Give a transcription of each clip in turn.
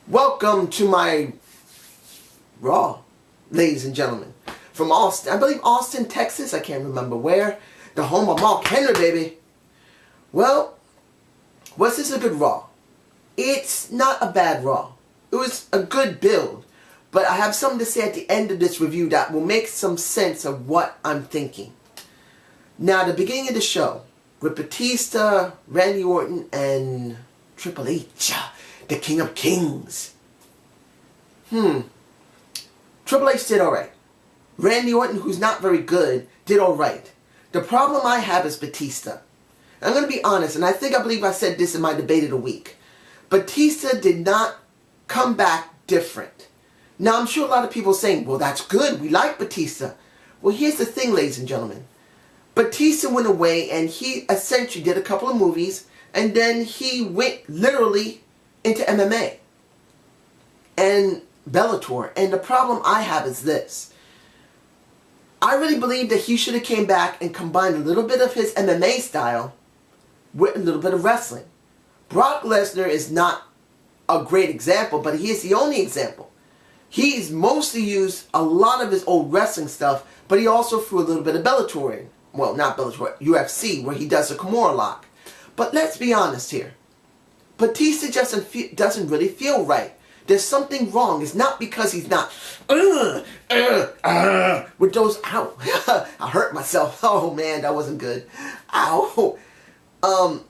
Welcome to my Raw, ladies and gentlemen. From Austin, I believe Austin, Texas, I can't remember where. The home of Mark Henry, baby. Well, was this a good Raw? It's not a bad Raw. It was a good build. But I have something to say at the end of this review that will make some sense of what I'm thinking. Now, the beginning of the show, with Batista, Randy Orton, and Triple H, the King of Kings. Triple H did alright. Randy Orton, who's not very good, did alright. The problem I have is Batista. I'm going to be honest, and I believe I said this in my debate of the week. Batista did not come back different. Now, I'm sure a lot of people are saying, well, that's good. We like Batista. Well, here's the thing, ladies and gentlemen. Batista went away, and he essentially did a couple of movies, and then he went literally into MMA and Bellator. And the problem I have is this. I really believe that he should have came back and combined a little bit of his MMA style with a little bit of wrestling. Brock Lesnar is not a great example, but he is the only example. He's mostly used a lot of his old wrestling stuff, but he also threw a little bit of Bellator in. Well, not Bellator, UFC, where he does a Kimura lock. But let's be honest here. Batista doesn't really feel right. There's something wrong. It's not because he's not with those, ow, I hurt myself. Oh man, that wasn't good. Ow. Oh,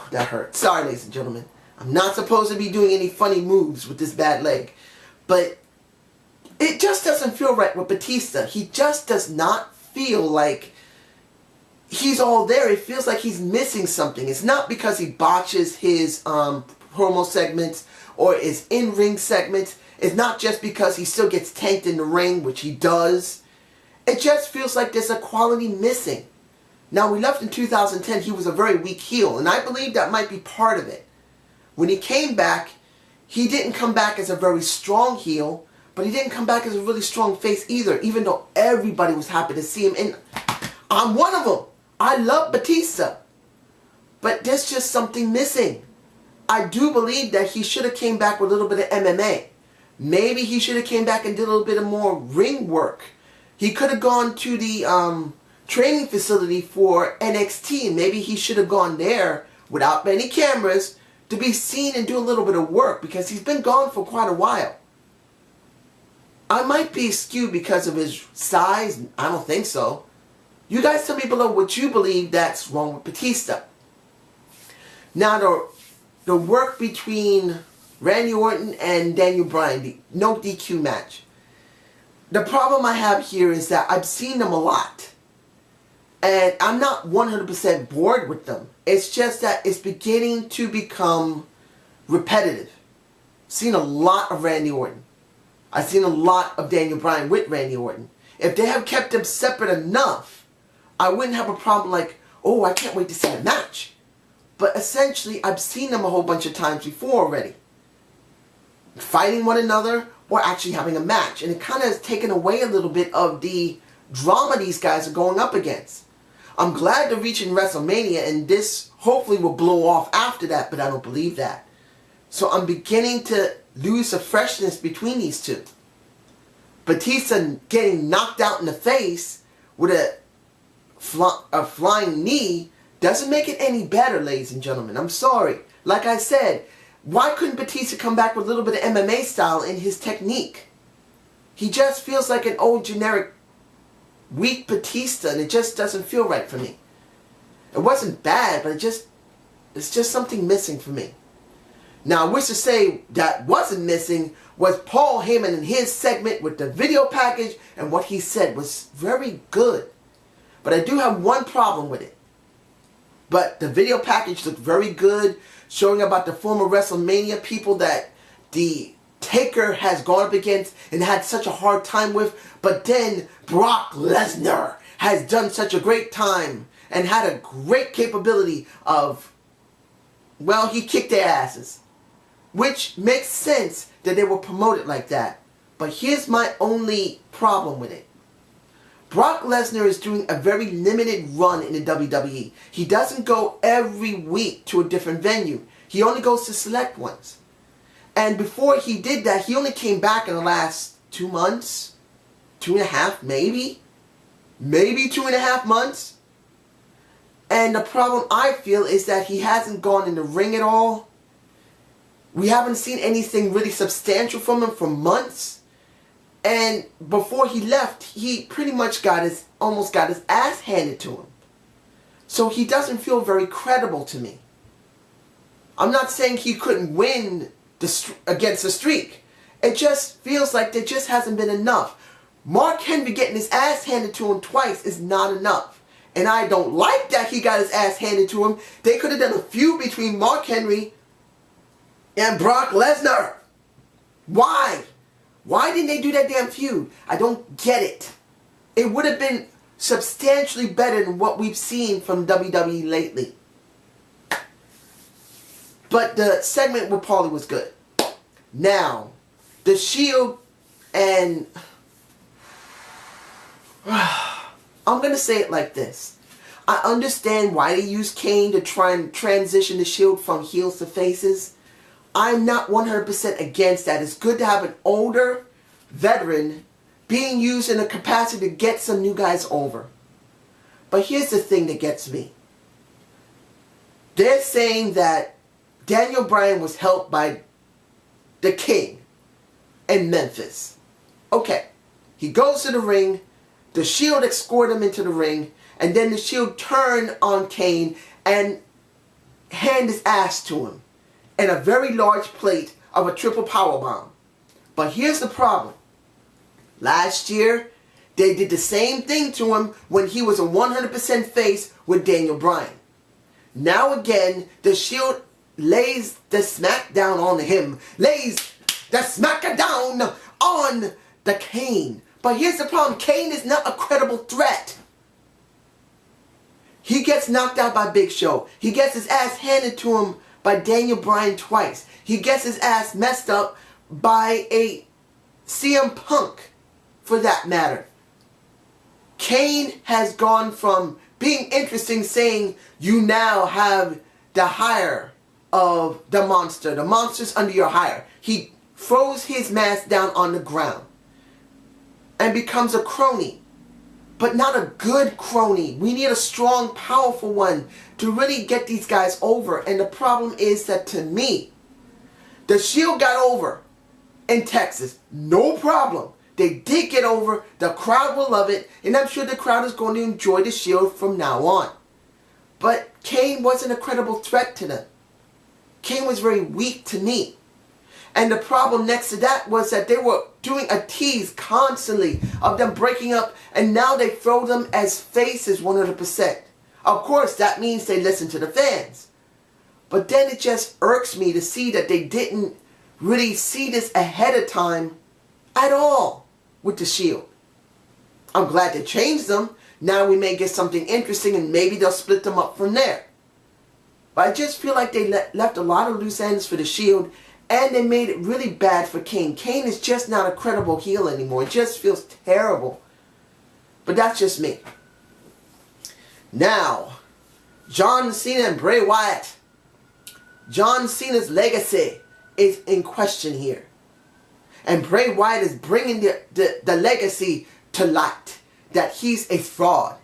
that hurt. Sorry, ladies and gentlemen. I'm not supposed to be doing any funny moves with this bad leg. But it just doesn't feel right with Batista. He just does not feel like he's all there. It feels like he's missing something. It's not because he botches his promo segments or his in-ring segments. It's not just because he still gets tanked in the ring, which he does. It just feels like there's a quality missing. Now, we left in 2010, he was a very weak heel, and I believe that might be part of it. When he came back, he didn't come back as a very strong heel, but he didn't come back as a really strong face either, even though everybody was happy to see him. And I'm one of them. I love Batista. But there's just something missing. I do believe that he should have came back with a little bit of MMA. Maybe he should have came back and did a little bit of more ring work. He could have gone to the training facility for NXT. Maybe he should have gone there without many cameras to be seen and do a little bit of work, because he's been gone for quite a while. I might be skewed because of his size. I don't think so. You guys tell me below what you believe that's wrong with Batista. Now, the work between Randy Orton and Daniel Bryan, the no DQ match. The problem I have here is that I've seen them a lot. And I'm not 100% bored with them. It's just that it's beginning to become repetitive. I've seen a lot of Randy Orton. I've seen a lot of Daniel Bryan with Randy Orton. If they have kept them separate enough, I wouldn't have a problem like, oh, I can't wait to see the match. But essentially, I've seen them a whole bunch of times before already. Fighting one another or actually having a match. And it kind of has taken away a little bit of the drama these guys are going up against. I'm glad they're reaching WrestleMania, and this hopefully will blow off after that, but I don't believe that. So I'm beginning to lose the freshness between these two. Batista getting knocked out in the face with a flying knee doesn't make it any better, ladies and gentlemen. I'm sorry. Like I said, why couldn't Batista come back with a little bit of MMA style in his technique? He just feels like an old generic weak Batista, and it just doesn't feel right for me. It wasn't bad, but it's just something missing for me. Now, I wish to say that wasn't missing was Paul Heyman in his segment with the video package, and what he said was very good. But I do have one problem with it. But the video package looked very good, showing about the former WrestleMania people that the Taker has gone up against and had such a hard time with, but then Brock Lesnar has done such a great time and had a great capability of, well, he kicked their asses. Which makes sense that they were promoted like that. But here's my only problem with it. Brock Lesnar is doing a very limited run in the WWE. He doesn't go every week to a different venue. He only goes to select ones. And before he did that, he only came back in the last 2 months. 2.5, maybe. Maybe 2.5 months. And the problem I feel is that he hasn't gone in the ring at all. We haven't seen anything really substantial from him for months. And before he left, he pretty much almost got his ass handed to him. So he doesn't feel very credible to me. I'm not saying he couldn't win against the streak. It just feels like there just hasn't been enough. Mark Henry getting his ass handed to him twice is not enough. And I don't like that he got his ass handed to him. They could have done a feud between Mark Henry and Brock Lesnar. Why? Why didn't they do that damn feud? I don't get it. It would have been substantially better than what we've seen from WWE lately. But the segment with Paulie was good. Now, the Shield and... I'm going to say it like this. I understand why they use Kane to try and transition the Shield from heels to faces. I'm not 100% against that. It's good to have an older veteran being used in a capacity to get some new guys over. But here's the thing that gets me. They're saying that Daniel Bryan was helped by the King in Memphis. Okay, he goes to the ring, the Shield escort him into the ring, and then the Shield turn on Kane and hand his ass to him in a very large plate of a triple powerbomb. But here's the problem. Last year, they did the same thing to him when he was a 100% face with Daniel Bryan. Now again, the Shield lays the smackdown on him. Lays the smackdown on the Kane. But here's the problem. Kane is not a credible threat. He gets knocked out by Big Show. He gets his ass handed to him by Daniel Bryan twice. He gets his ass messed up by a CM Punk, for that matter. Kane has gone from being interesting, saying you now have the hire of the monster. The monster's under your hire. He throws his mask down on the ground and becomes a crony. But not a good crony. We need a strong, powerful one to really get these guys over. And the problem is that, to me, the Shield got over in Texas. No problem. They did get over. The crowd will love it. And I'm sure the crowd is going to enjoy the Shield from now on. But Kane wasn't a credible threat to them. Kane was very weak to me. And the problem next to that was that they were doing a tease constantly of them breaking up, and now they throw them as faces 100%. Of course, that means they listen to the fans. But then it just irks me to see that they didn't really see this ahead of time at all with the Shield. I'm glad they changed them. Now we may get something interesting, and maybe they'll split them up from there. But I just feel like they left a lot of loose ends for the Shield, and they made it really bad for Kane. Kane is just not a credible heel anymore. It just feels terrible. But that's just me. Now, John Cena and Bray Wyatt. John Cena's legacy is in question here. And Bray Wyatt is bringing the legacy to light. That he's a fraud.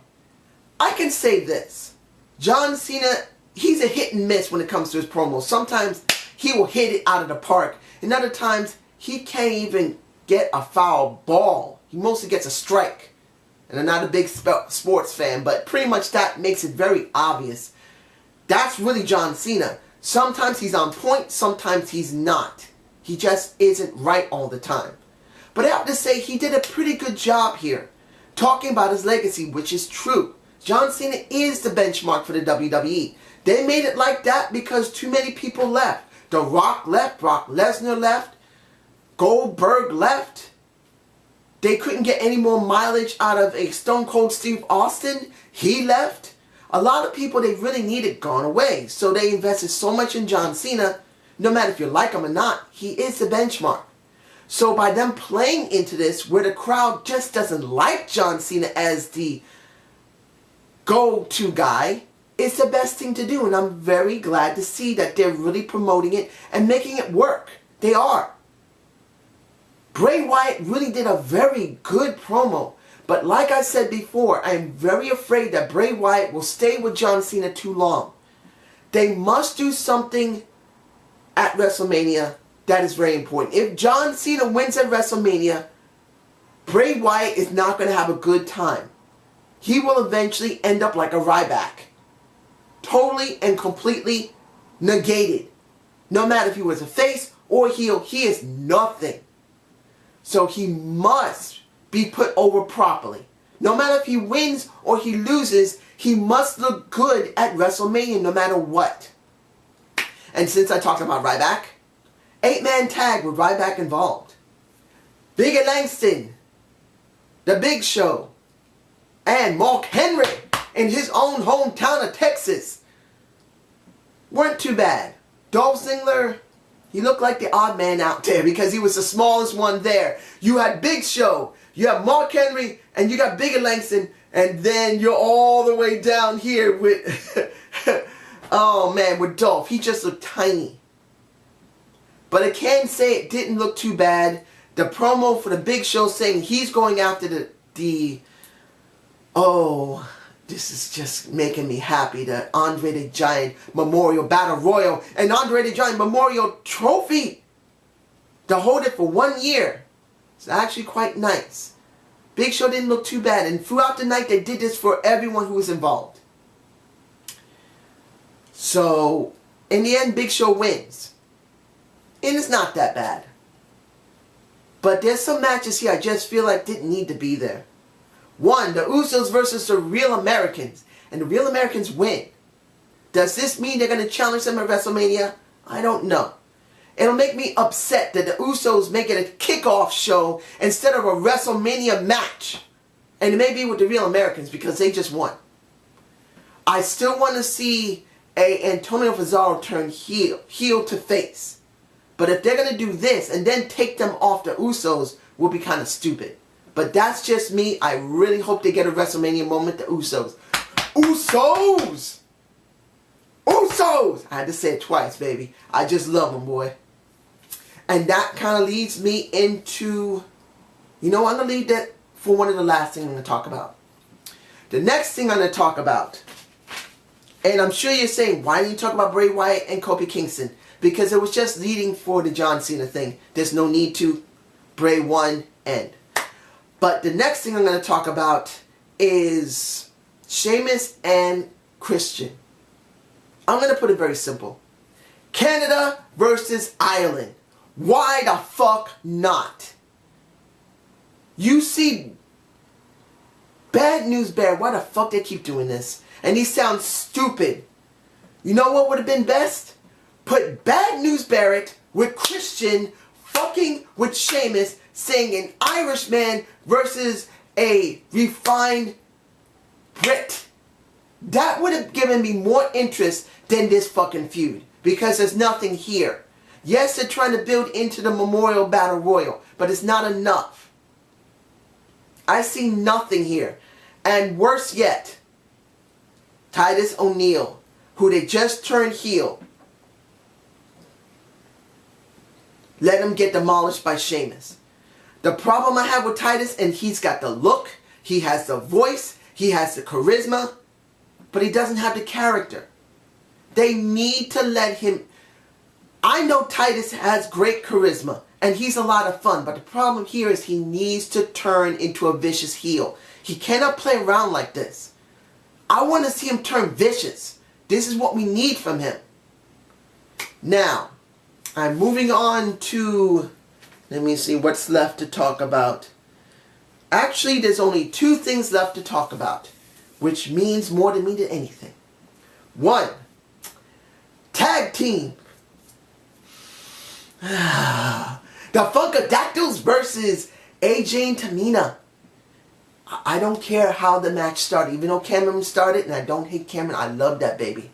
I can say this. John Cena, he's a hit and miss when it comes to his promos. Sometimes he will hit it out of the park. And other times, he can't even get a foul ball. He mostly gets a strike. And I'm not a big sports fan, but pretty much that makes it very obvious. That's really John Cena. Sometimes he's on point, sometimes he's not. He just isn't right all the time. But I have to say, he did a pretty good job here, talking about his legacy, which is true. John Cena is the benchmark for the WWE. They made it like that because too many people left. The Rock left, Brock Lesnar left, Goldberg left. They couldn't get any more mileage out of a Stone Cold Steve Austin. He left. A lot of people they really needed gone away. So they invested so much in John Cena. No matter if you like him or not, he is the benchmark. So by them playing into this, where the crowd just doesn't like John Cena as the go-to guy, it's the best thing to do. And I'm very glad to see that they're really promoting it and making it work. They are. Bray Wyatt really did a very good promo. But like I said before, I am very afraid that Bray Wyatt will stay with John Cena too long. They must do something at WrestleMania that is very important. If John Cena wins at WrestleMania, Bray Wyatt is not going to have a good time. He will eventually end up like a Ryback. Totally and completely negated. No matter if he was a face or a heel, he is nothing. So he must be put over properly. No matter if he wins or he loses, he must look good at WrestleMania no matter what. And since I talked about Ryback, 8-man tag with Ryback involved. Biggie Langston, The Big Show, and Mark Henry in his own hometown of Texas weren't too bad. Dolph Ziggler, he looked like the odd man out there because he was the smallest one there. You had Big Show, you have Mark Henry, and you got Biggie Langston, and then you're all the way down here with, oh man, with Dolph. He just looked tiny. But I can say it didn't look too bad. The promo for the Big Show saying he's going after oh, this is just making me happy. The Andre the Giant Memorial Battle Royal and Andre the Giant Memorial Trophy. To hold it for 1 year. It's actually quite nice. Big Show didn't look too bad. And throughout the night they did this for everyone who was involved. So, in the end, Big Show wins. And it's not that bad. But there's some matches here I just feel like didn't need to be there. One, the Usos versus the Real Americans. And the Real Americans win. Does this mean they're going to challenge them at WrestleMania? I don't know. It'll make me upset that the Usos make it a kickoff show instead of a WrestleMania match. And it may be with the Real Americans because they just won. I still want to see a Antonio Cesaro turn heel to face. But if they're going to do this and then take them off the Usos, will be kind of stupid. But that's just me. I really hope they get a WrestleMania moment, the Usos. Usos! Usos! I had to say it twice, baby. I just love them, boy. And that kind of leads me into, you know, I'm going to leave that for one of the last things I'm going to talk about. The next thing I'm going to talk about, and I'm sure you're saying, why didn't you talk about Bray Wyatt and Kofi Kingston? Because it was just leading for the John Cena thing. There's no need to. Bray won, end. But the next thing I'm going to talk about is Sheamus and Christian. I'm going to put it very simple. Canada versus Ireland. Why the fuck not? You see, Bad News Bear, why the fuck they keep doing this? And he sounds stupid. You know what would have been best? Put Bad News Barrett with Christian fucking with Sheamus saying an Irishman versus a refined Brit. That would have given me more interest than this fucking feud. Because there's nothing here. Yes, they're trying to build into the Memorial Battle Royal. But it's not enough. I see nothing here. And worse yet, Titus O'Neil, who they just turned heel, let him get demolished by Sheamus. The problem I have with Titus, and he's got the look, he has the voice, he has the charisma, but he doesn't have the character. They need to let him. I know Titus has great charisma, and he's a lot of fun, but the problem here is he needs to turn into a vicious heel. He cannot play around like this. I want to see him turn vicious. This is what we need from him. Now, I'm moving on to, let me see what's left to talk about. Actually, there's only 2 things left to talk about, which means more to me than anything. 1, tag team. The Funkadactyls versus AJ and Tamina. I don't care how the match started, even though Cameron started, and I don't hate Cameron, I love that baby.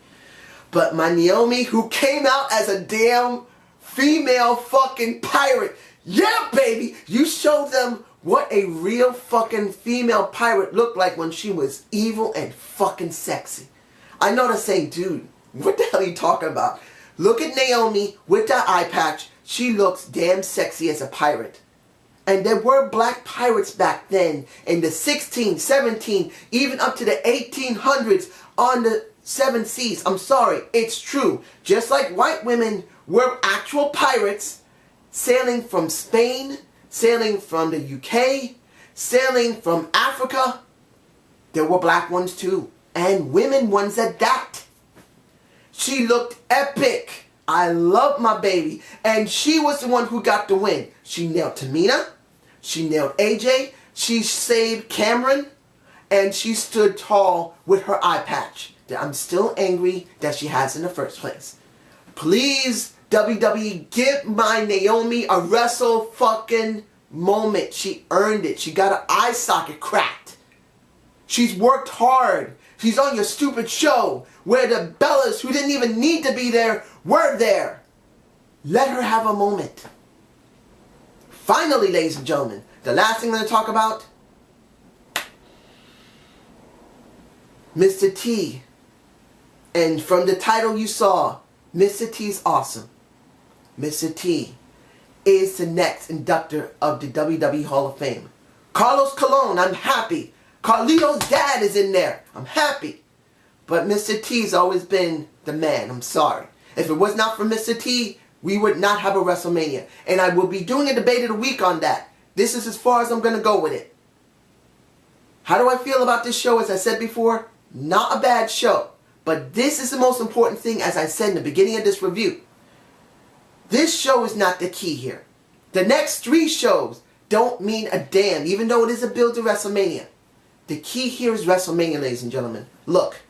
But my Naomi, who came out as a damn female fucking pirate, Yeah, baby! You showed them what a real fucking female pirate looked like when she was evil and fucking sexy. I know they're saying, dude, what the hell are you talking about? Look at Naomi with that eye patch. She looks damn sexy as a pirate. And there were black pirates back then in the 16, 17, even up to the 1800s on the seven seas. I'm sorry, it's true. Just like white women were actual pirates sailing from Spain, sailing from the UK, sailing from Africa, there were black ones too. And women ones at that. She looked epic. I love my baby. And she was the one who got the win. She nailed Tamina. She nailed AJ. She saved Cameron. And she stood tall with her eye patch that I'm still angry that she has in the first place. Please, WWE, give my Naomi a wrestle fucking moment. She earned it. She got her eye socket cracked. She's worked hard. She's on your stupid show where the Bellas who didn't even need to be there were there. Let her have a moment. Finally, ladies and gentlemen, the last thing I'm going to talk about, Mr. T. And from the title you saw, Mr. T's awesome. Mr. T is the next inductor of the WWE Hall of Fame. Carlos Colon, I'm happy. Carlito's dad is in there. I'm happy. But Mr. T's always been the man. I'm sorry. If it was not for Mr. T, we would not have a WrestleMania. And I will be doing a debate of the week on that. This is as far as I'm going to go with it. How do I feel about this show? As I said before, not a bad show. But this is the most important thing, as I said in the beginning of this review. This show is not the key here. The next 3 shows don't mean a damn, even though it is a build to WrestleMania. The key here is WrestleMania, ladies and gentlemen. Look.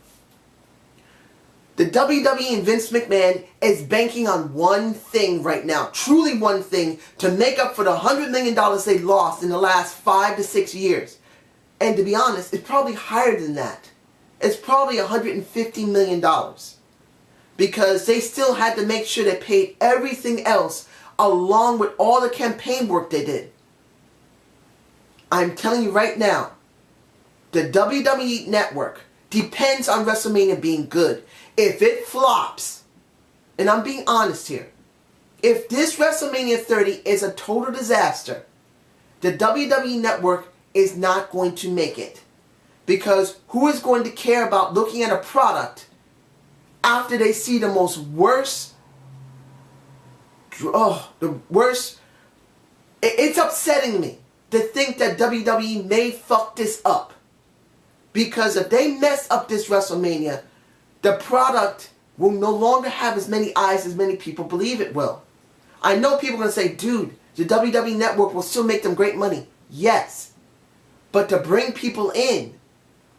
The WWE and Vince McMahon is banking on one thing right now. Truly one thing to make up for the $100 million they lost in the last 5 to 6 years. And to be honest, it's probably higher than that. It's probably $150 million. Because they still had to make sure they paid everything else along with all the campaign work they did. I'm telling you right now, the WWE Network depends on WrestleMania being good. If it flops, and I'm being honest here, if this WrestleMania 30 is a total disaster, the WWE Network is not going to make it. Because who is going to care about looking at a product after they see the worst, it's upsetting me to think that WWE may fuck this up. Because if they mess up this WrestleMania, the product will no longer have as many eyes as many people believe it will. I know people are going to say, dude, the WWE Network will still make them great money. Yes. But to bring people in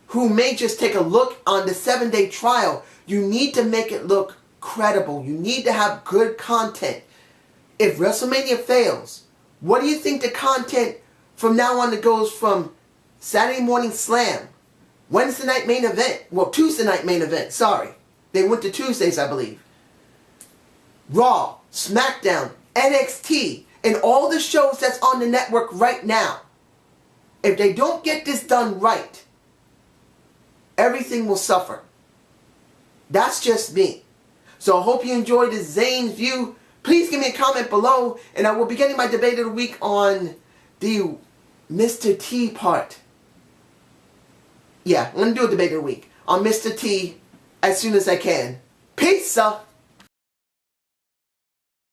who may just take a look on the 7-day trial, you need to make it look credible. You need to have good content. If WrestleMania fails, what do you think the content from now on that goes from Saturday Morning Slam, Wednesday night main event, well, Tuesday night main event, sorry. They went to Tuesdays, I believe. Raw, SmackDown, NXT, and all the shows that's on the network right now. If they don't get this done right, everything will suffer. That's just me. So I hope you enjoyed this Zane's view. Please give me a comment below, and I will be getting my debate of the week on the Mr. T part. Yeah, I'm going to do a debate of the week on Mr. T as soon as I can. Peace out.